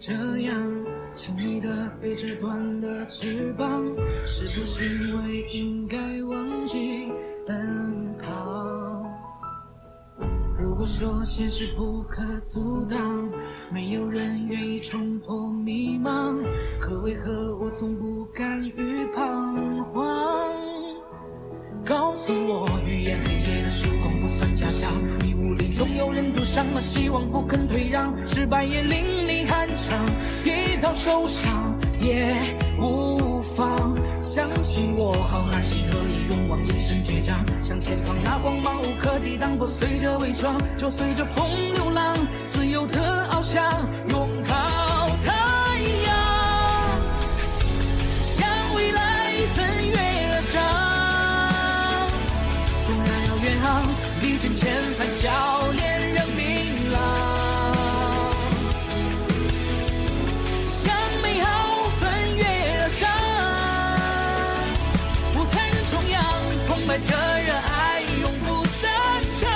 这样轻易地被折断的翅膀，是不是因为应该忘记奔跑？如果说现实不可阻挡，没有人愿意冲破迷茫，可为何我总不敢于彷徨？告诉我，愈演愈烈的曙光不算假象，迷雾里总有人赌上了希望，不肯退让，失败也淋漓酣畅，跌倒受伤也无妨。相信我，浩瀚星河也勇往，眼神倔强，向前方那光芒无可抵挡，不随着伪装，就随着风流浪，自由的翱翔，拥抱太阳，向未来奔月而上。纵然要远航，历尽千帆，笑脸仍明朗。向美好奔月而上，舞台人重阳，澎湃着热爱，永不散场。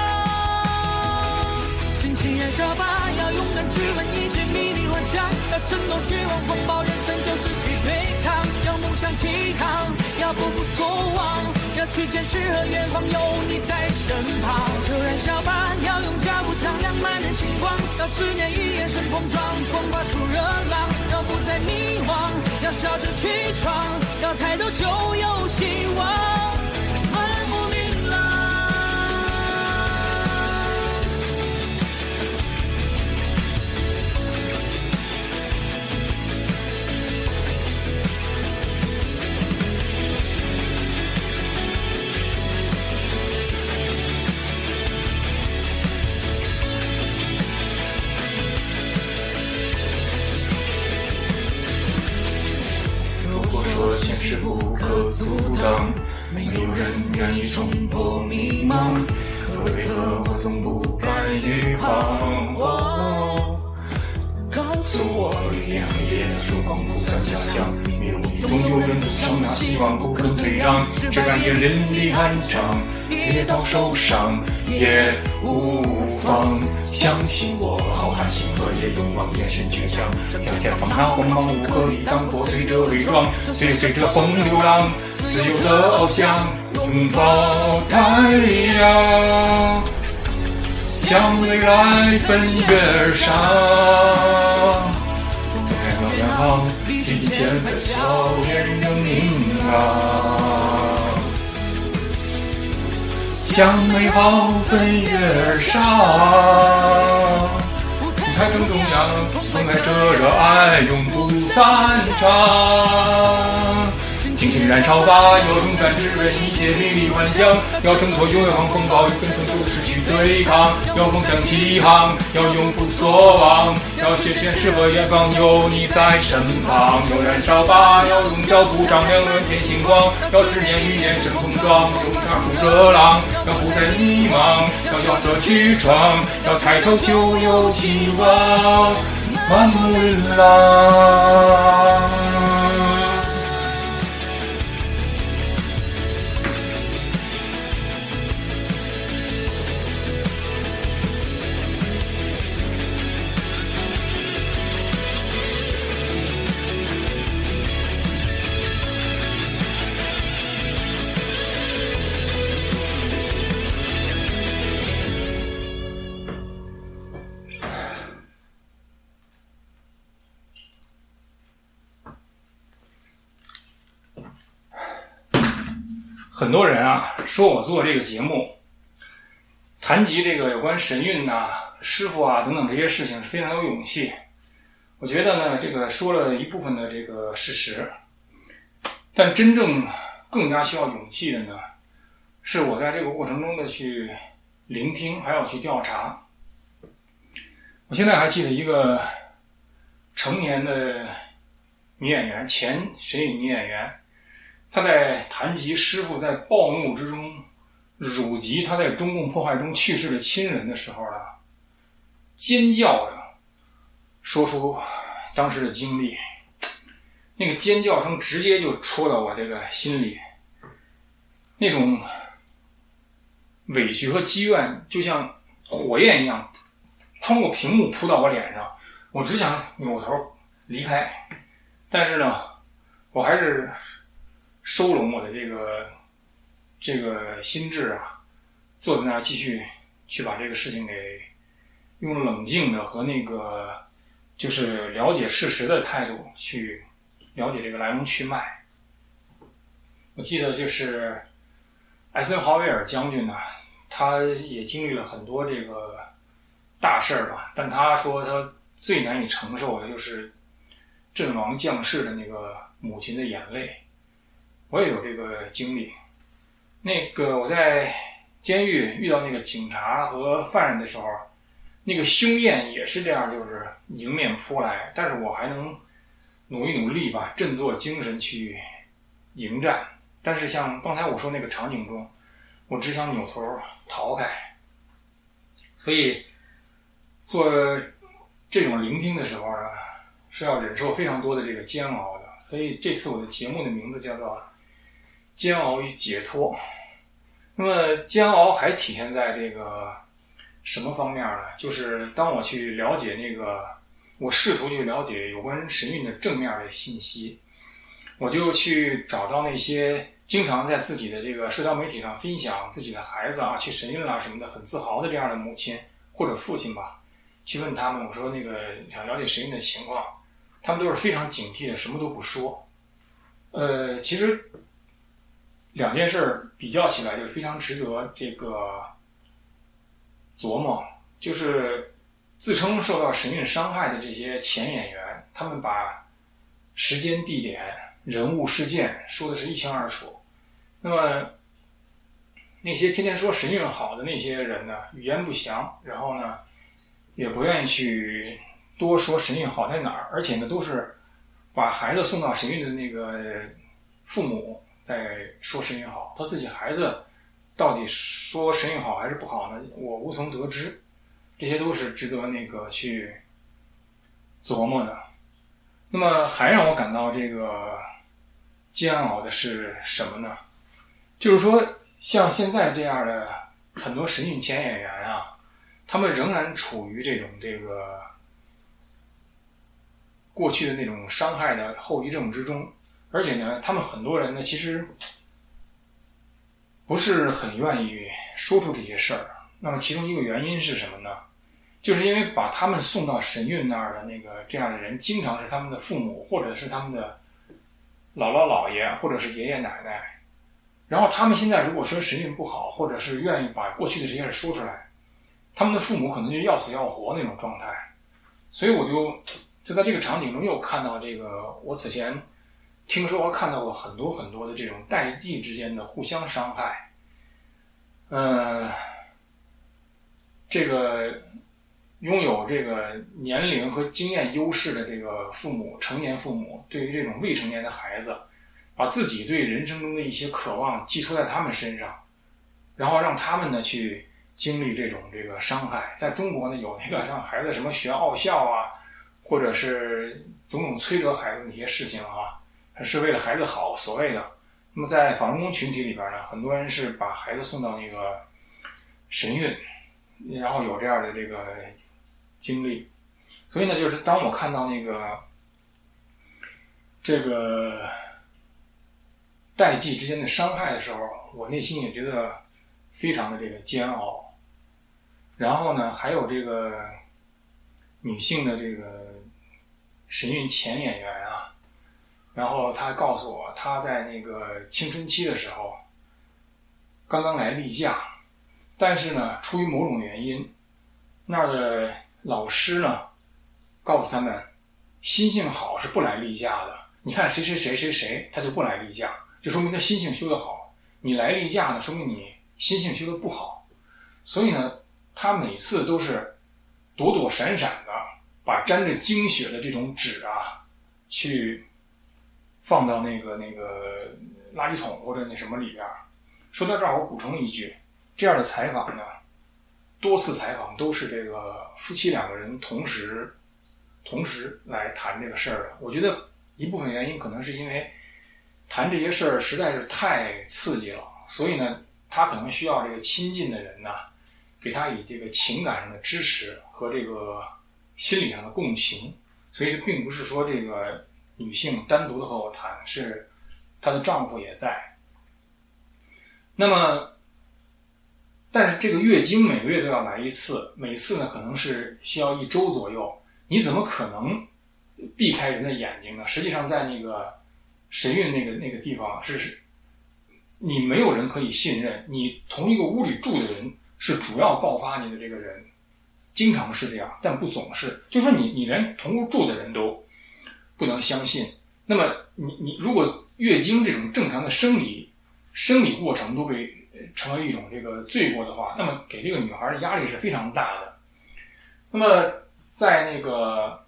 尽情燃烧吧，要勇敢质问一切迷离幻想，要振动绝望风暴，人生就是去对抗，要梦想起航，要不负所望，要去见诗和远方，有你在身旁。就燃烧吧，要用脚步丈量满人星光，要执念与眼神碰撞，迸发出热浪，要不再迷惘，要笑着去闯，要抬头就有希望，漫目琳琅。现实不可阻挡，没有人愿意冲破迷茫，可为何我总不敢于彷徨？告诉我，愈演愈烈的曙光不算假象，迷雾里总有人赌上那希望，不肯退让，这样也淋漓酣畅，跌倒受伤也无妨。相信我，浩瀚星河也勇往，眼神倔强，向前方那光芒无可抵挡，破碎着伪装，随着风流浪，自由的翱翔，拥抱太阳，向未来奔月而上。纵然要远航，历尽千帆，笑脸仍明朗，向美好奔月而上。舞台正中央，澎湃着热爱，永不散场。尽情燃烧吧，要勇敢质问一切迷离幻想，要挣脱永恒风暴，与跟从就是去对抗，要梦想起航，要永不所望，要去见诗和远方，有你在身旁。要燃烧吧，要用脚步丈量满天星光，要执念与眼神碰撞，勇闯出热浪，要不再迷茫，要笑着去闯，要抬头就有希望，漫目琳琅。很多人啊说我做这个节目谈及这个有关神韵师傅等等这些事情是非常有勇气。我觉得呢，这个说了一部分的这个事实，但真正更加需要勇气的呢，是我在这个过程中的去聆听，还有去调查。我现在还记得一个成年的女演员，前神韵女演员，他在谈及师父在暴怒之中辱及他在中共迫害中去世的亲人的时候尖叫着说出当时的经历，那个尖叫声直接就戳到我这个心里，那种委屈和积怨就像火焰一样穿过屏幕扑到我脸上，我只想扭头离开。但是呢，我还是收拢我的这个心智啊，坐在那儿继续去把这个事情给用冷静的和那个就是了解事实的态度去了解这个来龙去脉。我记得就是艾森豪威尔将军呢，他也经历了很多这个大事儿吧，但他说他最难以承受的就是阵亡将士的那个母亲的眼泪。我也有这个经历。那个我在监狱遇到那个警察和犯人的时候，那个凶焰也是这样，就是迎面扑来，但是我还能努一努力吧，振作精神去迎战。但是像刚才我说那个场景中，我只想扭头逃开。所以做这种聆听的时候呢，是要忍受非常多的这个煎熬的。所以这次我的节目的名字叫做煎熬与解脱。那么煎熬还体现在这个什么方面呢？就是当我去了解我试图去了解有关神韵的正面的信息，我就去找到那些经常在自己的这个社交媒体上分享自己的孩子啊去神韵啦什么的很自豪的这样的母亲或者父亲吧，去问他们，我说想了解神韵的情况，他们都是非常警惕的，什么都不说。其实两件事比较起来，就是非常值得这个琢磨。就是自称受到神韵伤害的这些前演员，他们把时间、地点、人物、事件说的是一清二楚。那么那些天天说神韵好的那些人呢，语言不详，然后呢也不愿意去多说神韵好在哪儿，而且呢都是把孩子送到神韵的那个父母在说神韵好，他自己孩子到底说神韵好还是不好呢？我无从得知。这些都是值得去琢磨的。那么还让我感到这个煎熬的是什么呢？就是说像现在这样的很多神韵前演员啊，他们仍然处于这个过去的那种伤害的后遗症之中，而且呢他们很多人呢其实不是很愿意说出这些事儿。那么其中一个原因是什么呢？就是因为把他们送到神韵那儿的这样的人，经常是他们的父母，或者是他们的姥姥姥爷，或者是爷爷奶奶。然后他们现在如果说神韵不好，或者是愿意把过去的这些事说出来，他们的父母可能就要死要活那种状态。所以我就在这个场景中又看到我此前听说和看到过很多很多的这种代际之间的互相伤害。这个拥有这个年龄和经验优势的这个父母，成年父母对于这种未成年的孩子，把自己对人生中的一些渴望寄托在他们身上，然后让他们呢去经历这个伤害。在中国呢，有让孩子什么学奥校啊，或者是种种摧折孩子的那些事情啊，是为了孩子好所谓的。那么在法轮功群体里边呢，很多人是把孩子送到神韵，然后有这样的经历。所以呢，就是当我看到这个代际之间的伤害的时候，我内心也觉得非常的煎熬。然后呢，还有女性的神韵前演员啊，然后她告诉我，她在青春期的时候刚刚来例假，但是呢，出于某种原因，那儿的老师呢告诉他们，心性好是不来例假的。你看谁谁谁谁谁，他就不来例假，就说明他心性修得好。你来例假呢，说明你心性修得不好。所以呢，他每次都是躲躲闪闪的，把沾着精血的这种纸啊，去放到垃圾桶或者什么里边。说到这儿，我补充一句，这样的采访呢，多次采访都是夫妻两个人同时来谈这个事儿的。我觉得一部分原因可能是因为谈这些事儿实在是太刺激了，所以呢，他可能需要亲近的人呢，给他以情感上的支持和心理上的共情。所以并不是说这个女性单独的和我谈，是她的丈夫也在。那么但是这个月经每个月都要来一次，每次呢可能是需要1周左右，你怎么可能避开人的眼睛呢？实际上在那个神韵那个地方是你没有人可以信任，你同一个屋里住的人是主要告发你的这个人，经常是这样，但不总是。就说你连同屋住的人都不能相信，那么你如果月经这种正常的生理过程都被成为一种这个罪过的话，那么给这个女孩的压力是非常大的。那么在那个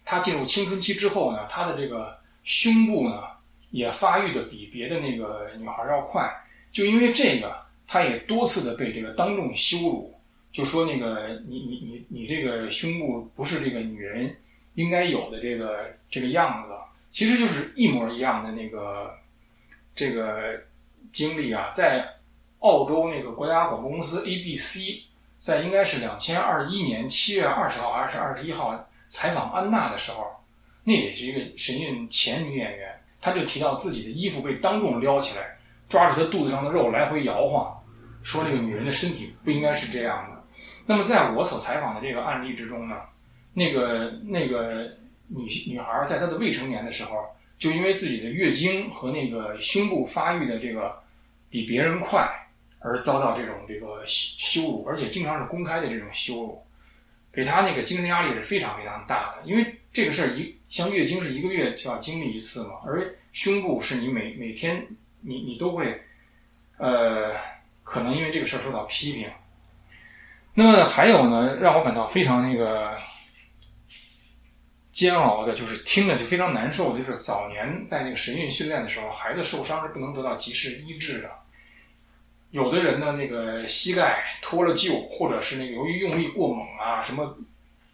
她进入青春期之后呢，她的这个胸部呢也发育的比别的那个女孩要快，就因为这个，她也多次的被这个当众羞辱，就说那个你这个胸部不是这个女人应该有的这个样子，其实就是一模一样的这个经历啊，在澳洲那个国家广播公司 ABC， 在应该是2021年7月20号还是21号采访安娜的时候，那也是一个神韵前女演员，她就提到自己的衣服被当众撩起来，抓着她肚子上的肉来回摇晃，说这个女人的身体不应该是这样的。那么在我所采访的这个案例之中呢，那个女孩在她的未成年的时候，就因为自己的月经和那个胸部发育的这个比别人快，而遭到这个羞辱，而且经常是公开的这种羞辱，给她那个精神压力是非常非常大的。因为这个事儿像月经是1个月就要经历一次嘛，而胸部是你每天你都会可能因为这个事儿受到批评。那么还有呢，让我感到非常那个煎熬的，就是听着就非常难受的，就是早年在那个神韵训练的时候，孩子受伤是不能得到及时医治的。有的人呢，那个膝盖脱了臼，或者是那个由于用力过猛啊，什么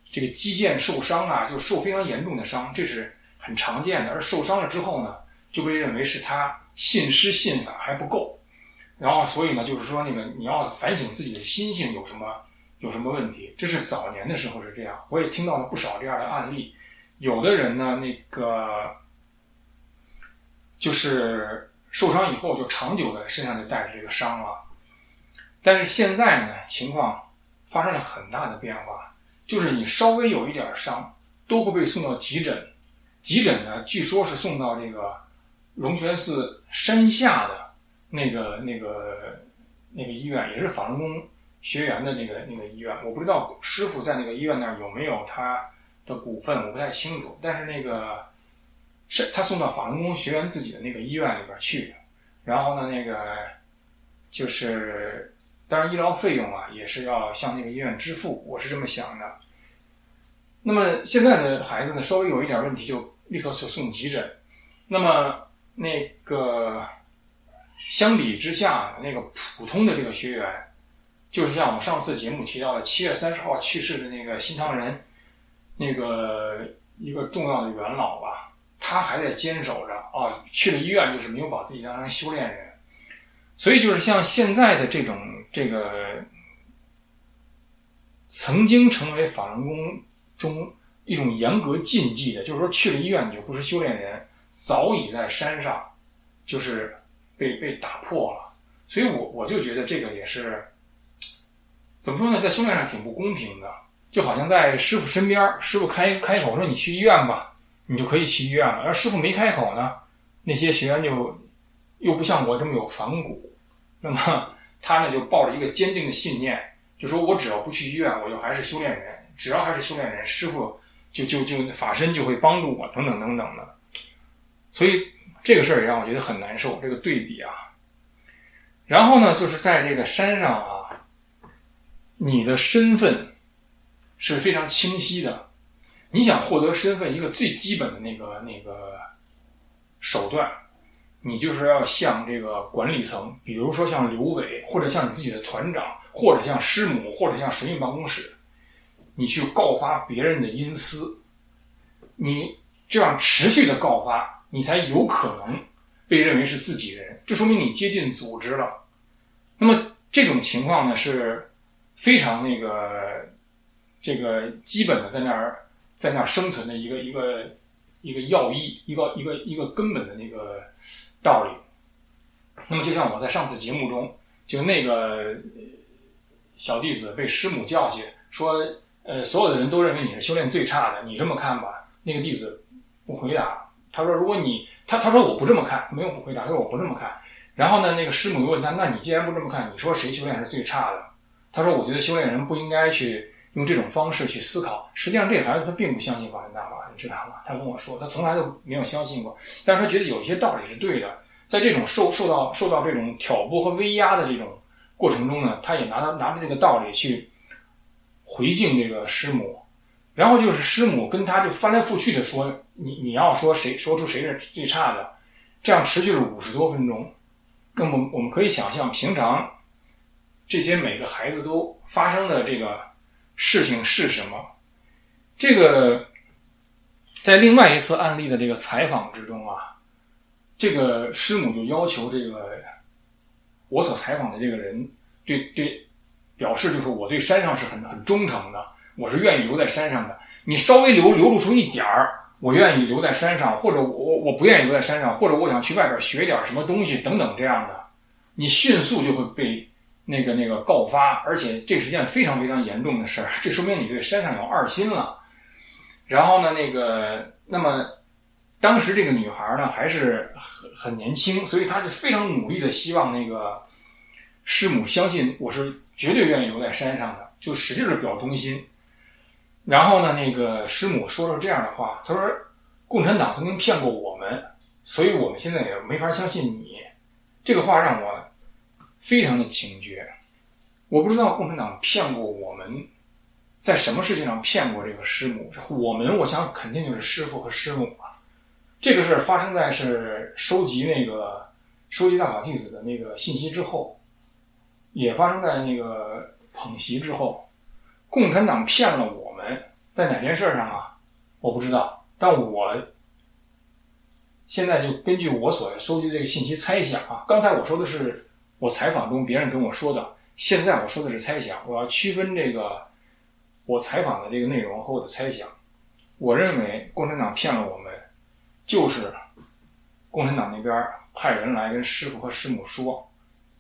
这个肌腱受伤啊，就受非常严重的伤，这是很常见的。而受伤了之后呢，就被认为是他信师信法还不够，然后所以呢，就是说那个你要反省自己的心性有什么问题。这是早年的时候是这样，我也听到了不少这样的案例。有的人呢，那个就是受伤以后就长久的身上就带着这个伤了。但是现在呢，情况发生了很大的变化，就是你稍微有一点伤都会被送到急诊。急诊呢，据说是送到这个龙泉寺山下的那个医院，也是法轮功学员的那个医院。我不知道师傅在那个医院那儿有没有他的股份，我不太清楚。但是那个是他送到法轮功学员自己的那个医院里边去，然后呢，那个就是当然医疗费用啊也是要向那个医院支付，我是这么想的。那么现在的孩子呢，稍微有一点问题就立刻送急诊。那么那个相比之下，那个普通的这个学员，就是像我们上次节目提到的7月30号去世的那个新唐人那个一个重要的元老吧，他还在坚守着啊，去了医院就是没有把自己当成修炼人。所以就是像现在的这个曾经成为法轮功中一种严格禁忌的，就是说去了医院你就不是修炼人，早已在山上就是被打破了。所以我就觉得这个也是怎么说呢，在修炼上挺不公平的。就好像在师傅身边，师傅开口说你去医院吧，你就可以去医院了。而师傅没开口呢，那些学员就又不像我这么有反骨，那么他呢就抱着一个坚定的信念，就说我只要不去医院，我就还是修炼人，只要还是修炼人，师傅就法身就会帮助我，等等等等的。所以这个事儿也让我觉得很难受，这个对比啊。然后呢，就是在这个山上啊，你的身份是非常清晰的。你想获得身份，一个最基本的那个手段，你就是要向这个管理层，比如说像刘伟，或者像你自己的团长，或者像师母，或者像神韵办公室，你去告发别人的阴私。你这样持续的告发，你才有可能被认为是自己人，这说明你接近组织了。那么这种情况呢，是非常这个基本的在那儿在那儿生存的一个要义，一个根本的那个道理。那么就像我在上次节目中，就那个小弟子被师母叫去说，所有的人都认为你是修炼最差的，你这么看吧。那个弟子不回答，他说如果你他说我不这么看，没有不回答，他说我不这么看。然后呢，那个师母又问他，那你既然不这么看，你说谁修炼是最差的？他说我觉得修炼人不应该去用这种方式去思考。实际上这个孩子他并不相信法轮大法，你知道吗？他跟我说他从来都没有相信过，但是他觉得有一些道理是对的。在这种受到这种挑拨和威压的这种过程中呢，他也拿着这个道理去回敬这个师母。然后就是师母跟他就翻来覆去的说，你要说出谁是最差的，这样持续了50多分钟。那么我们可以想象，平常这些每个孩子都发生的这个事情是什么？这个在另外一次案例的这个采访之中啊，这个师母就要求这个我所采访的这个人对表示，就是我对山上是很忠诚的，我是愿意留在山上的。你稍微流露出一点儿，我愿意留在山上，或者我不愿意留在山上，或者我想去外边学点什么东西等等这样的，你迅速就会被那个告发，而且这是件非常非常严重的事儿，这说明你对山上有二心了。然后呢，那么当时这个女孩呢还是很年轻，所以她就非常努力的希望那个师母相信我是绝对愿意留在山上的，就使劲的表忠心。然后呢，那个师母说了这样的话，她说共产党曾经骗过我们，所以我们现在也没法相信你。这个话让我非常的警觉。我不知道共产党骗过我们在什么事情上骗过这个师母，我想肯定就是师父和师母啊。这个事儿发生在是收集大法弟子的那个信息之后，也发生在那个捧习之后。共产党骗了我们，在哪件事上啊？我不知道，但我现在就根据我所收集的这个信息猜想啊。刚才我说的是我采访中别人跟我说的，现在我说的是猜想。我要区分这个我采访的这个内容和我的猜想。我认为共产党骗了我们，就是共产党那边派人来跟师父和师母说，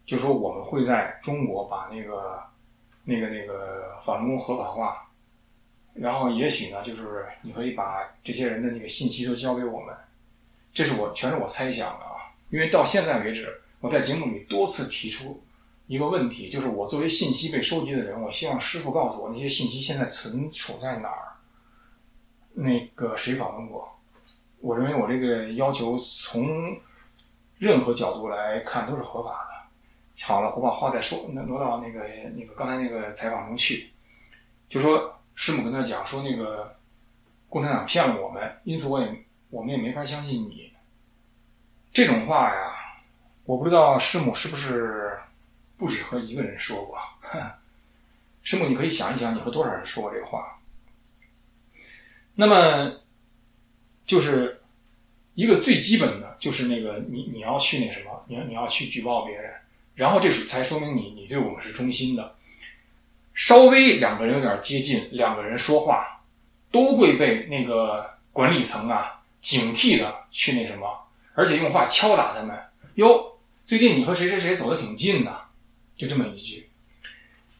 就说我们会在中国把那个法轮功合法化，然后也许呢，就是你可以把这些人的那个信息都交给我们。这是全是我猜想的啊。因为到现在为止，我在节目里多次提出一个问题，就是我作为信息被收集的人，我希望师父告诉我那些信息现在存储在哪儿，谁访问过。我认为我这个要求从任何角度来看都是合法的。好了，我把话再挪到那个刚才那个采访中去，就说师母跟他讲说共产党骗了我们，因此我们也没法相信你。这种话呀，我不知道师母是不是不止和一个人说过。师母，你可以想一想，你和多少人说过这个话？那么就是一个最基本的，就是你要去什么，你要去举报别人。然后这才说明你对我们是忠心的。稍微两个人有点接近，两个人说话都会被那个管理层啊警惕的去什么，而且用话敲打他们。哟，最近你和谁谁谁走得挺近的，就这么一句。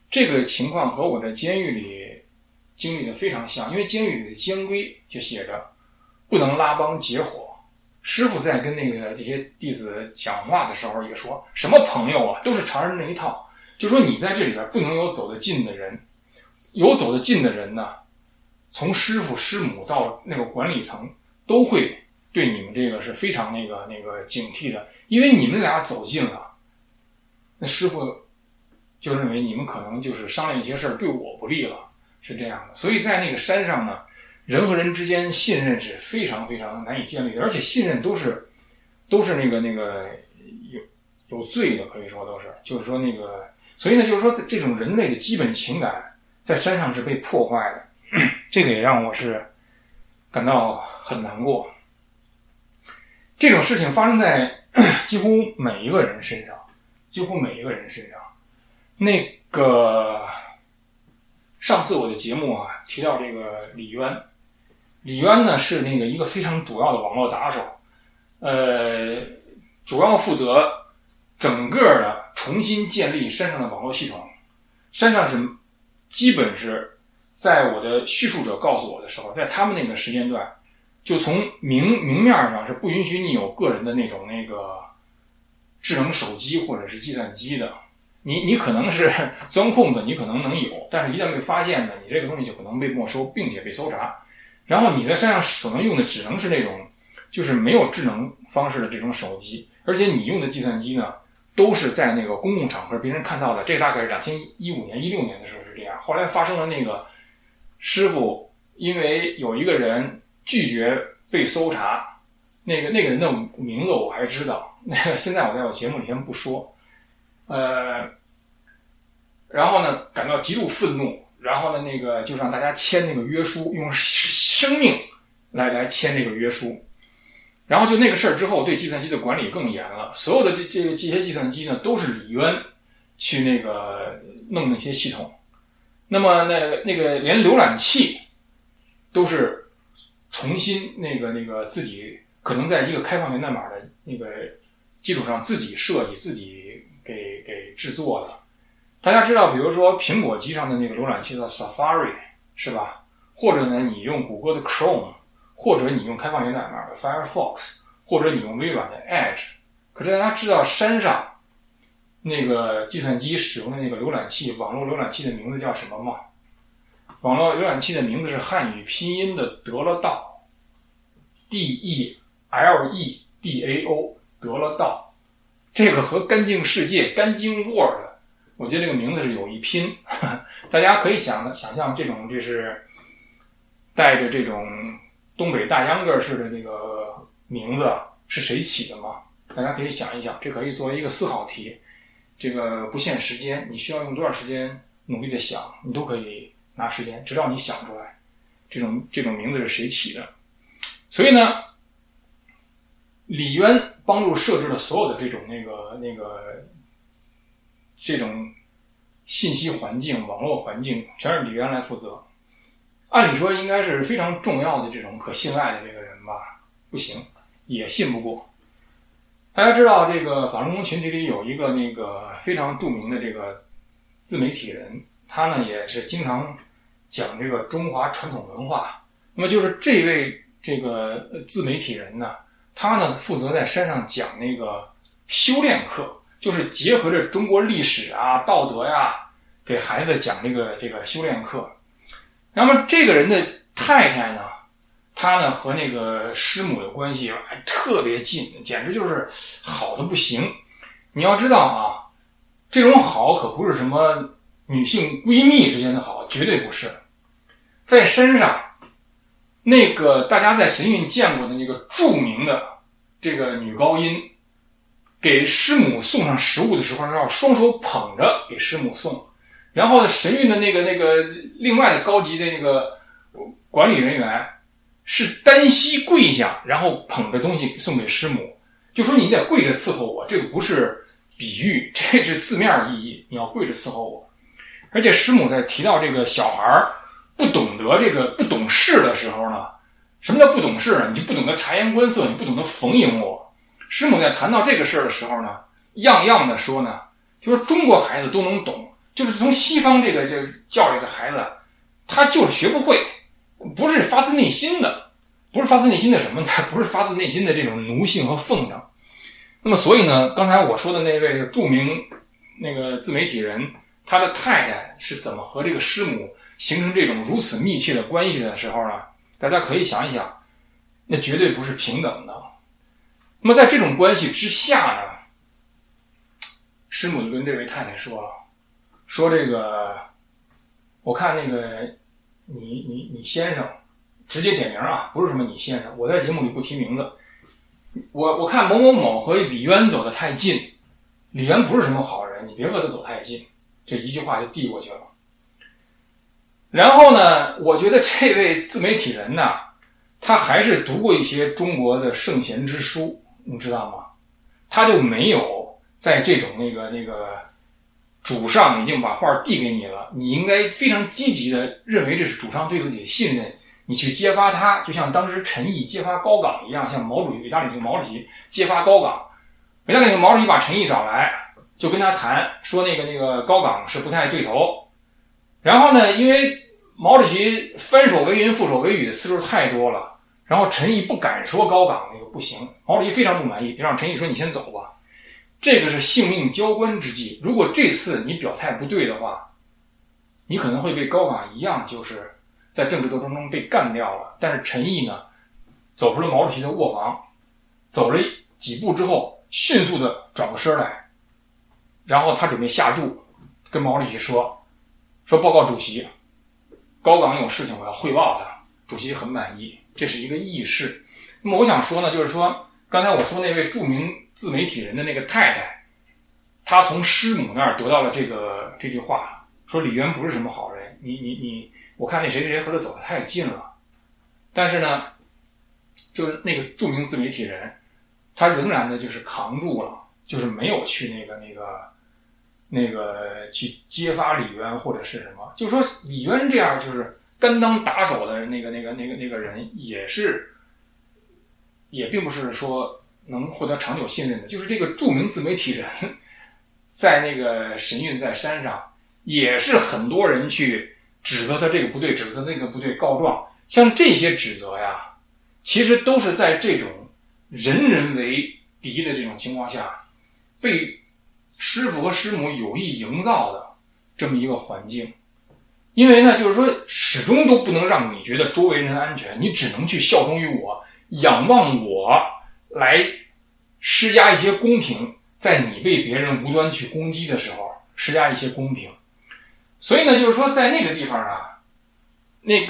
这个情况和我在监狱里经历的非常像，因为监狱里的监规就写着不能拉帮结伙。师父在跟这些弟子讲话的时候也说，什么朋友啊，都是常人那一套，就说你在这里边不能有走得近的人，有走得近的人呢，从师父师母到那个管理层都会对你们这个是非常警惕的，因为你们俩走近了，那师父就认为你们可能就是商量一些事儿对我不利了，是这样的。所以在那个山上呢，人和人之间信任是非常非常难以建立的，而且信任都是有罪的，可以说都是，就是说所以呢，就是说这种人类的基本情感在山上是被破坏的，这个也让我是感到很难过。这种事情发生在几乎每一个人身上，上次我的节目啊提到这个李渊，李渊呢是那个一个非常主要的网络打手，主要负责整个的重新建立山上的网络系统。山上是基本是在我的叙述者告诉我的时候，在他们那个时间段，就从明面上是不允许你有个人的那个智能手机或者是计算机的。你可能是钻空子，你可能能有，但是一旦被发现呢，你这个东西就可能被没收，并且被搜查。然后你在山上所能用的只能是那种就是没有智能方式的这种手机，而且你用的计算机呢都是在那个公共场合别人看到的。这个大概是2015年16年的时候是这样。后来发生了那个师傅因为有一个人拒绝被搜查，那个人的名字我还知道，那个现在我在我节目里先不说。然后呢感到极度愤怒，然后呢就让大家签那个约书，用生命来签这个约书。然后就那个事儿之后，对计算机的管理更严了，所有的这些计算机呢都是李渊去弄那些系统。那么那个连浏览器都是重新自己可能在一个开放源代码的那个基础上自己设计自己给制作的。大家知道比如说苹果机上的那个浏览器叫 Safari 是吧，或者呢你用谷歌的 Chrome， 或者你用开放源代码的 Firefox， 或者你用微软的 Edge。 可是大家知道山上那个计算机使用的那个浏览器，网络浏览器的名字叫什么吗？网络浏览器的名字是汉语拼音的得了道， DELEDAO， 得了道。这个和干净世界干净 Word， 我觉得这个名字是有一拼。大家可以想象这是带着这种东北大秧歌式的这个名字是谁起的吗？大家可以想一想，这可以作为一个思考题，这个不限时间，你需要用多少时间努力的想，你都可以拿时间直到你想出来这种名字是谁起的。所以呢李渊帮助设置了所有的这种这种信息环境网络环境全是李渊来负责。按理说应该是非常重要的这种可信赖的这个人吧，不行，也信不过。大家知道这个法轮功群体里有一个非常著名的这个自媒体人，他呢也是经常讲这个中华传统文化。那么就是这位这个自媒体人呢，他呢负责在山上讲那个修炼课，就是结合着中国历史啊道德呀，给孩子讲这个修炼课。那么这个人的太太呢，他呢和那个师母的关系特别近，简直就是好的不行。你要知道啊，这种好可不是什么女性闺蜜之间的好，绝对不是。在山上大家在神韵见过的那个著名的这个女高音，给师母送上食物的时候要双手捧着给师母送。然后神韵的那个另外的高级的那个管理人员是单膝跪下，然后捧着东西送给师母，就说你得跪着伺候我，这个不是比喻，这是字面意义，你要跪着伺候我。而且师母在提到这个小孩不懂得不懂事的时候呢，什么叫不懂事呢？你就不懂得察言观色，你不懂得逢迎我。师母在谈到这个事儿的时候呢，样样的说呢，就说中国孩子都能懂，就是从西方这个教育的孩子，他就是学不会，不是发自内心的，不是发自内心的什么呢？不是发自内心的这种奴性和奉承。那么所以呢，刚才我说的那位著名自媒体人，他的太太是怎么和这个师母形成这种如此密切的关系的时候呢，大家可以想一想，那绝对不是平等的。那么在这种关系之下呢，师母就跟这位太太说了，说我看你先生，直接点名啊，不是什么你先生，我在节目里不提名字。我看某某某和李渊走得太近，李渊不是什么好人，你别和他走太近。这一句话就递过去了。然后呢，我觉得这位自媒体人呢，他还是读过一些中国的圣贤之书，你知道吗？他就没有在这种主上已经把话递给你了，你应该非常积极的认为这是主上对自己的信任，你去揭发他，就像当时陈毅揭发高岗一样，像毛主席伟大领袖毛主席揭发高岗，伟大领袖毛主席把陈毅找来，就跟他谈说那个高岗是不太对头。然后呢，因为毛主席翻手为云覆手为雨的次数太多了，然后陈毅不敢说高岗那个不行，毛主席非常不满意，就让陈毅说你先走吧。这个是性命交关之际，如果这次你表态不对的话，你可能会被高岗一样，就是在政治斗争中被干掉了。但是陈毅呢，走出了毛主席的卧房，走了几步之后，迅速的转过身来，然后他准备下注，跟毛主席说报告主席，高岗有事情我要汇报他。主席很满意，这是一个议事。那么我想说呢，就是说刚才我说那位著名自媒体人的那个太太，她从师母那儿得到了这句话，说李渊不是什么好人，我看那谁谁和他走得太近了。但是呢，就是那个著名自媒体人，他仍然的就是扛住了，就是没有去那个去揭发李渊或者是什么。就是说李渊这样就是甘当打手的那个人，也并不是说能获得长久信任的。就是这个著名自媒体人，在那个神韵在山上，也是很多人去指责他这个不对，指责他那个不对，告状。像这些指责呀，其实都是在这种人人为敌的这种情况下，被师父和师母有意营造的这么一个环境。因为呢，就是说始终都不能让你觉得周围人安全，你只能去效忠于我，仰望我来施加一些公平，在你被别人无端去攻击的时候施加一些公平。所以呢，就是说在那个地方啊，你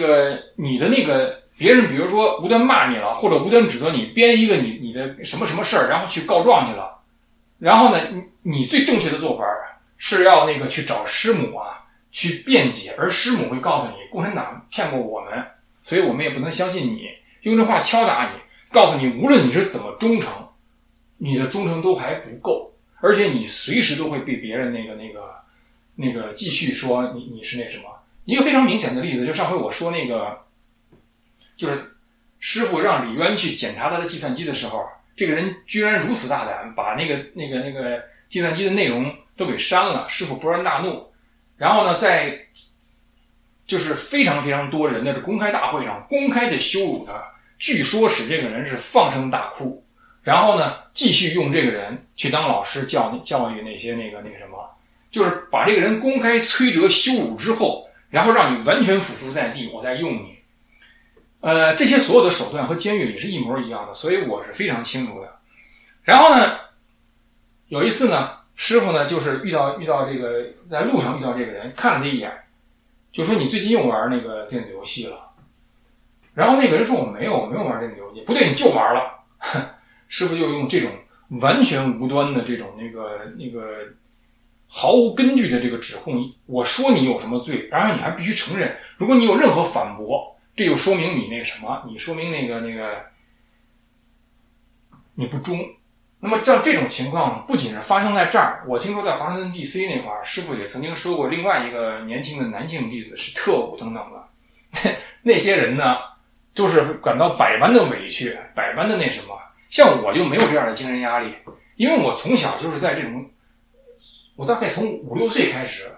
的别人比如说无端骂你了，或者无端指责你，编一个你的什么什么事儿，然后去告状去了，然后呢你最正确的做法是要去找师母啊去辩解，而师母会告诉你共产党骗过我们，所以我们也不能相信你，用这话敲打你，告诉你无论你是怎么忠诚，你的忠诚都还不够，而且你随时都会被别人继续说你是那什么。一个非常明显的例子，就上回我说就是师傅让李渊去检查他的计算机的时候，这个人居然如此大胆，把那个计算机的内容都给删了，师傅勃然大怒。然后呢，在就是非常非常多人的公开大会上公开的羞辱他，据说使这个人是放声大哭，然后呢继续用这个人去当老师教育那些什么，就是把这个人公开摧折羞辱之后，然后让你完全俯伏在地，我再用你。这些所有的手段和监狱里是一模一样的，所以我是非常清楚的。然后呢，有一次呢，师傅呢就是遇到这个在路上遇到这个人，看了他一眼，就说你最近又玩那个电子游戏了。然后那个人说我没有玩电子游戏。不对，你就玩了。师傅就用这种完全无端的这种毫无根据的这个指控，我说你有什么罪，然后你还必须承认，如果你有任何反驳，这就说明你你说明你不忠。那么像这种情况不仅是发生在这儿，我听说在华盛顿 DC 那块儿，师傅也曾经说过另外一个年轻的男性弟子是特务等等的。那些人呢，就是感到百般的委屈，百般的那什么。像我就没有这样的精神压力，因为我从小就是在这种，我大概从5、6岁开始，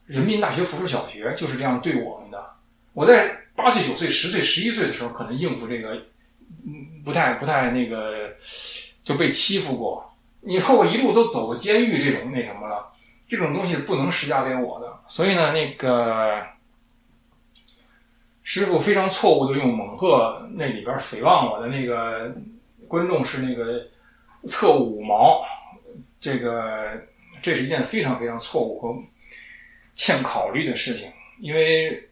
人民大学附属小学就是这样对我们的。我在8岁、9岁、10岁、11岁的时候，可能应付这个不太就被欺负过。你说我一路都走过监狱这种什么了，这种东西不能施加给我的。所以呢，师傅非常错误的用蒙赫那里边诽谤我的观众是特务五毛，这是一件非常非常错误和欠考虑的事情。因为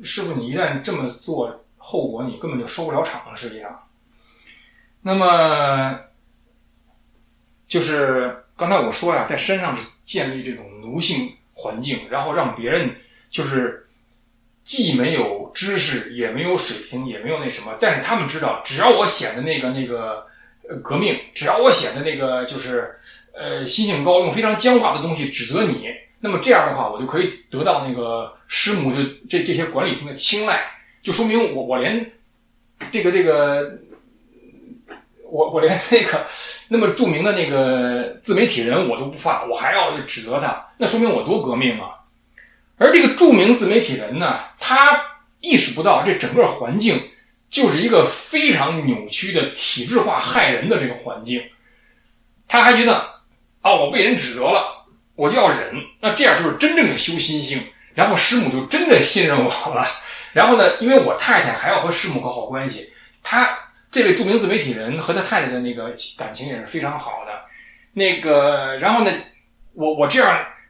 师傅你一旦这么做，后果你根本就收不了场了，实际上。那么就是刚才我说呀，在山上是建立这种奴性环境，然后让别人就是既没有知识，也没有水平，也没有什么，但是他们知道，只要我显得革命，只要我显得就是心性高，用非常僵化的东西指责你，那么这样的话，我就可以得到师母这些管理层的青睐，就说明我连我连那个那么著名的那个自媒体人我都不发，我还要指责他，那说明我多革命啊！而这个著名自媒体人呢，他意识不到这整个环境就是一个非常扭曲的体制化害人的这个环境，他还觉得我被人指责了，我就要忍，那这样就是真正的修心性，然后师母就真的信任我了。然后呢，因为我太太还要和师母搞好关系，他这位著名自媒体人和他太太的那个感情也是非常好的。然后呢，我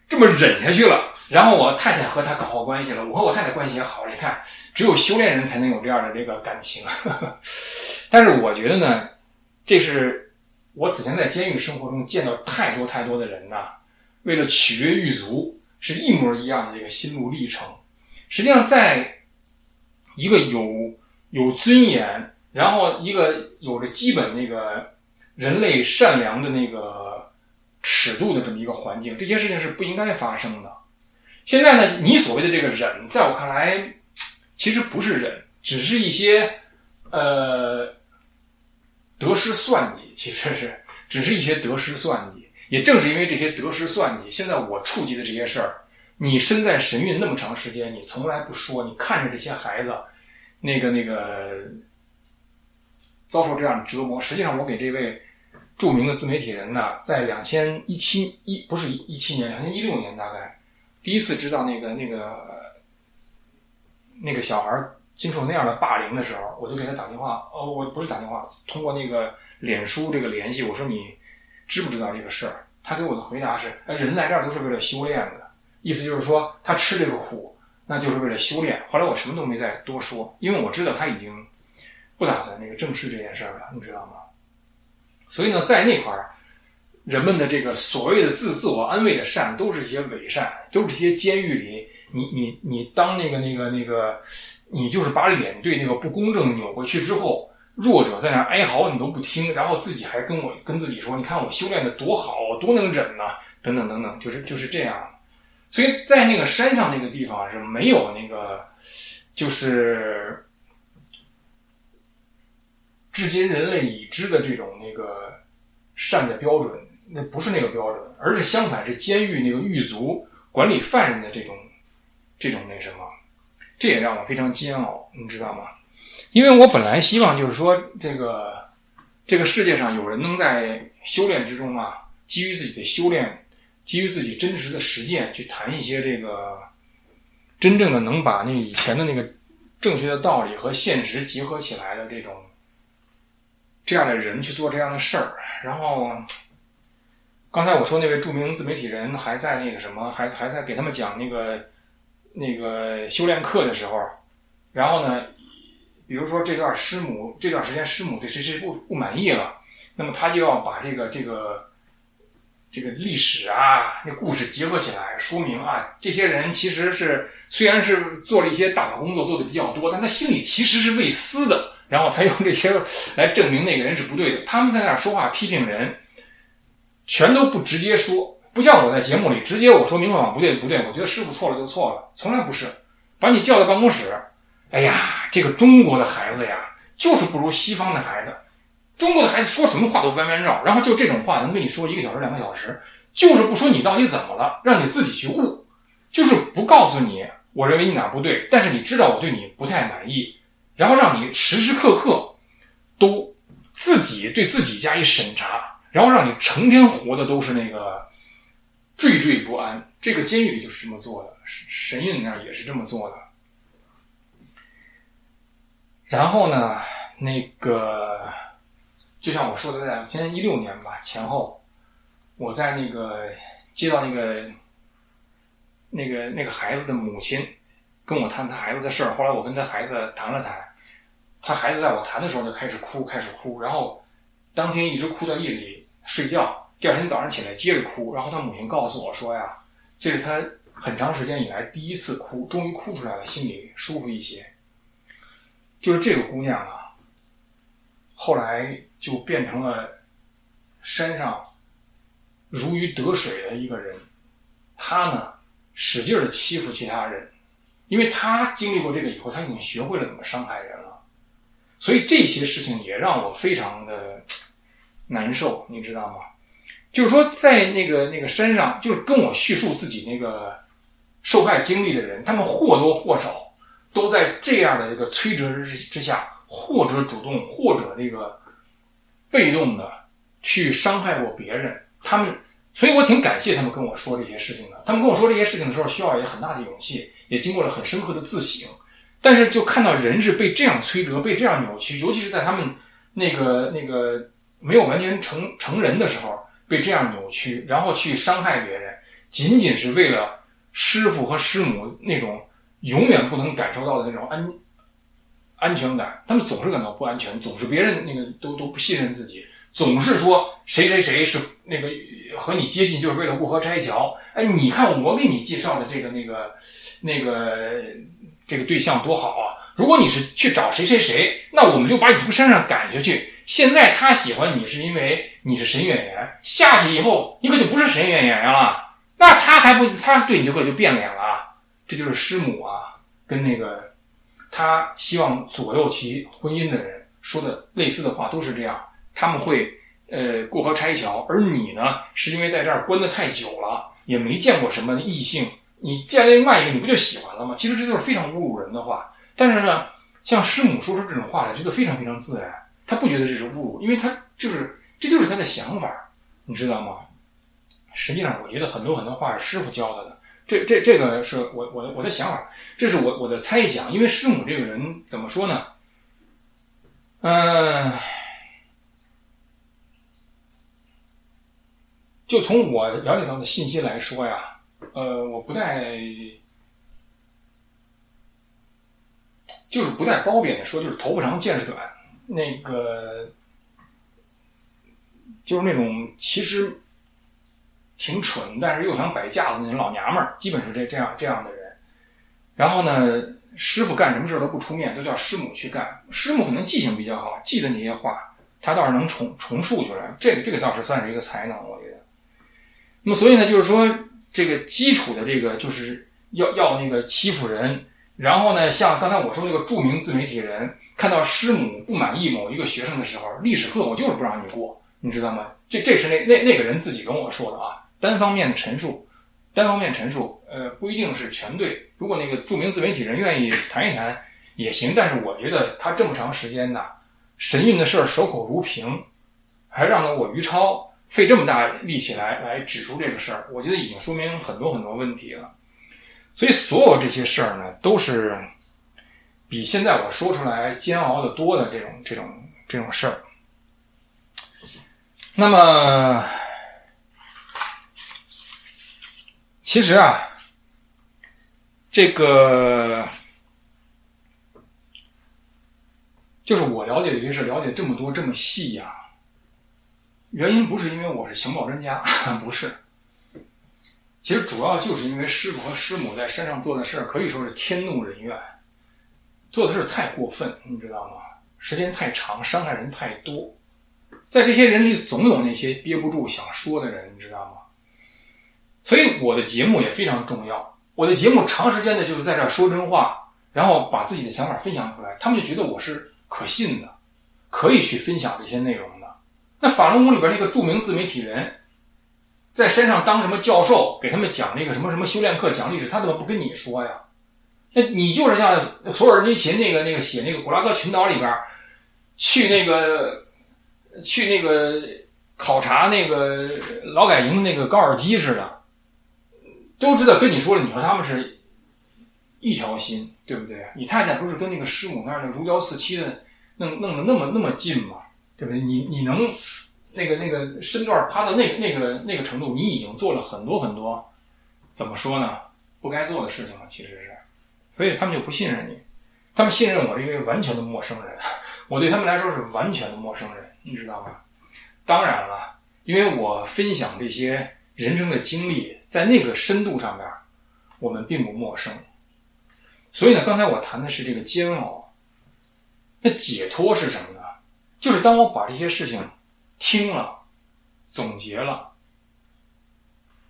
这么忍下去了，然后我太太和他搞好关系了，我和我太太关系也好了。你看，只有修炼人才能有这样的这个感情。但是我觉得呢，这是我此前在监狱生活中见到太多的人呐，为了取悦狱卒，是一模一样的这个心路历程。实际上，在一个有尊严，然后一个有着基本那个人类善良的那个尺度的这么一个环境，这些事情是不应该发生的。现在呢，你所谓的这个忍，在我看来其实不是忍，只是一些得失算计，其实是只是一些得失算计。也正是因为这些得失算计，现在我触及的这些事儿，你身在神韵那么长时间，你从来不说，你看着这些孩子那个遭受这样的折磨。实际上我给这位著名的自媒体人呢，在2016年大概第一次知道那个小孩经受那样的霸凌的时候，我就给他打电话，我不是打电话，通过那个脸书这个联系，我说你知不知道这个事儿？他给我的回答是，人来这儿都是为了修炼的，意思就是说他吃这个苦，那就是为了修炼。后来我什么都没再多说，因为我知道他已经不打算那个正视这件事儿了，你知道吗？所以呢，在那块儿，人们的这个所谓的自我安慰的善，都是一些伪善，都是一些监狱里，你当那个，你就是把脸对那个不公正扭过去之后，弱者在那哀嚎你都不听，然后自己还跟自己说，你看我修炼的多好，我多能忍呐，等等等等，就是这样。所以在那个山上那个地方是没有那个，就是至今人类已知的这种那个善的标准，那不是那个标准，而是相反是监狱那个狱卒管理犯人的这种那什么，这也让我非常煎熬，你知道吗？因为我本来希望就是说，这个世界上有人能在修炼之中啊，基于自己的修炼，基于自己真实的实践，去谈一些这个真正的能把那以前的那个正确的道理和现实结合起来的这样的人去做这样的事儿。然后刚才我说那位著名自媒体人还在那个什么，还在给他们讲那个修炼课的时候，然后呢，比如说这段时间师母对谁不满意了，那么他就要把这个历史啊那故事结合起来，说明啊这些人其实是虽然是做了一些大工作做的比较多，但他心里其实是未私的，然后他用这些来证明那个人是不对的。他们在那儿说话批评人，全都不直接说，不像我在节目里直接我说明白吗？不对，我觉得师傅错了就错了，从来不是。把你叫到办公室，哎呀，这个中国的孩子呀，就是不如西方的孩子。中国的孩子说什么话都弯弯绕，然后就这种话能跟你说1个小时2个小时，就是不说你到底怎么了，让你自己去悟，就是不告诉你我认为你哪不对，但是你知道我对你不太满意，然后让你时时刻刻都自己对自己加以审查，然后让你成天活的都是那个惴惴不安。这个监狱里就是这么做的，神韵那儿也是这么做的。然后呢，就像我说的，在今年2016年吧前后，我在接到那个孩子的母亲跟我谈他孩子的事儿，后来我跟他孩子谈了谈，他孩子在我谈的时候就开始哭，然后当天一直哭到夜里睡觉，第二天早上起来接着哭，然后他母亲告诉我说呀，这是他很长时间以来第一次哭，终于哭出来了，心里舒服一些。就是这个姑娘啊，后来就变成了山上如鱼得水的一个人。她呢，使劲的欺负其他人，因为他经历过这个以后，他已经学会了怎么伤害人了。所以这些事情也让我非常的难受，你知道吗？就是说在那个山上，就是跟我叙述自己那个受害经历的人，他们或多或少都在这样的一个摧折之下，或者主动或者这个被动的去伤害过别人。所以我挺感谢他们跟我说这些事情的。他们跟我说这些事情的时候，需要也很大的勇气，也经过了很深刻的自省。但是就看到人是被这样摧折，被这样扭曲，尤其是在他们那个没有完全成人的时候，被这样扭曲，然后去伤害别人，仅仅是为了师父和师母那种永远不能感受到的那种安全感。他们总是感到不安全，总是别人那个都不信任自己，总是说谁谁谁是那个和你接近就是为了过河拆桥。哎，你看我给你介绍的这个对象多好啊！如果你是去找谁谁谁，那我们就把你从山上赶下去。现在他喜欢你是因为你是神演员，下去以后你可就不是神演员了，那他对你可就变脸了。这就是师母啊跟那个他希望左右其婚姻的人说的类似的话都是这样。他们会过河拆桥，而你呢是因为在这儿关得太久了，也没见过什么异性，你见另外一个你不就喜欢了吗？其实这就是非常侮辱人的话。但是呢，像师母说出这种话来，觉得非常非常自然，他不觉得这是侮辱，因为这就是他的想法，你知道吗？实际上，我觉得很多话是师傅教他的，这个是我的想法，这是我的猜想。因为师母这个人怎么说呢？就从我了解到的信息来说呀，我不带褒贬的说，就是头发长见识短，那个就是那种其实挺蠢，但是又想摆架子那种老娘们儿，基本是这样的人。然后呢，师傅干什么事都不出面，都叫师母去干。师母可能记性比较好，记得那些话，他倒是能重述出来，这个倒是算是一个才能，我觉得。那么所以呢，就是说这个基础的这个就是要那个欺负人。然后呢，像刚才我说那个著名自媒体人，看到师母不满意某一个学生的时候，历史课我就是不让你过，你知道吗？这是那个人自己跟我说的啊，单方面陈述，不一定是全对。如果那个著名自媒体人愿意谈一谈也行，但是我觉得他这么长时间呢，神韵的事儿守口如瓶，还让我于超费这么大力气来指出这个事儿，我觉得已经说明很多问题了。所以所有这些事儿呢，都是比现在我说出来煎熬的多的这种事儿。那么其实啊，这个就是我了解这些事，了解这么多这么细呀，原因不是因为我是情报专家，不是。其实主要就是因为师傅和师母在山上做的事儿可以说是天怒人怨，做的事太过分，你知道吗？时间太长，伤害人太多，在这些人里总有那些憋不住想说的人，你知道吗？所以我的节目也非常重要，我的节目长时间的就是在这儿说真话，然后把自己的想法分享出来，他们就觉得我是可信的，可以去分享这些内容的。那法轮功里边那个著名自媒体人在山上当什么教授，给他们讲那个什么修炼课，讲历史，他怎么不跟你说呀？那你就是像索尔尼琴写那个古拉格群岛里边去那个考察那个劳改营那个高尔基似的，都知道跟你说了，你和他们是一条心，对不对？你太太不是跟那个师母那儿如胶似漆的弄得那么近吗？对不对？你能那个身段趴到那个程度，你已经做了很多怎么说呢，不该做的事情了，其实是。所以他们就不信任你，他们信任我是一位完全的陌生人，我对他们来说是完全的陌生人，你知道吗？当然了，因为我分享这些人生的经历，在那个深度上面我们并不陌生。所以呢，刚才我谈的是这个煎熬，那解脱是什么呢？就是当我把这些事情听了总结了，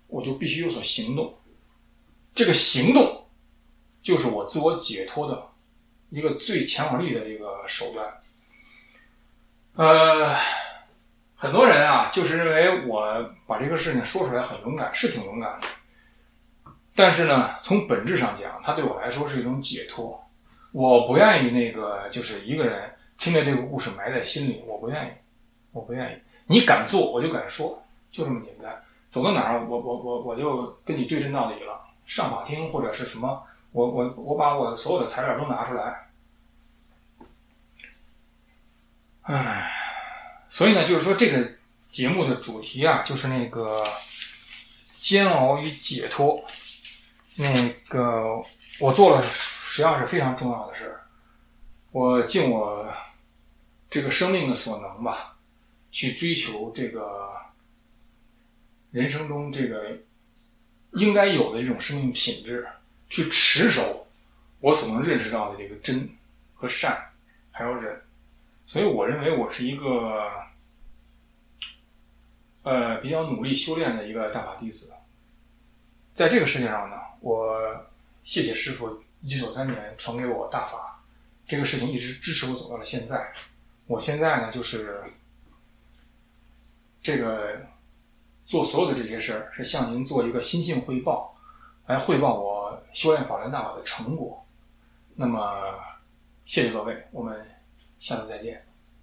我就必须有所行动，这个行动就是我自我解脱的一个最强有力的一个手段。很多人啊，就是认为我把这个事情说出来很勇敢，是挺勇敢的。但是呢，从本质上讲，它对我来说是一种解脱。我不愿意就是一个人听着这个故事埋在心里，我不愿意。你敢做，我就敢说，就这么简单。走到哪儿，我就跟你对阵到底了。上法庭或者是什么，我把我所有的材料都拿出来。所以呢，就是说这个节目的主题啊，就是那个煎熬与解脱。我做了实际上是非常重要的事，我尽我这个生命的所能吧，去追求这个人生中这个应该有的这种生命品质，去持守我所能认识到的这个真和善还有忍。所以我认为我是一个比较努力修炼的一个大法弟子。在这个世界上呢，我谢谢师父1993年传给我大法，这个事情一直支持我走到了现在。我现在呢，就是这个做所有的这些事儿，是向您做一个心性汇报，来汇报我修炼法轮大法的成果。那么，谢谢各位，我们下次再见。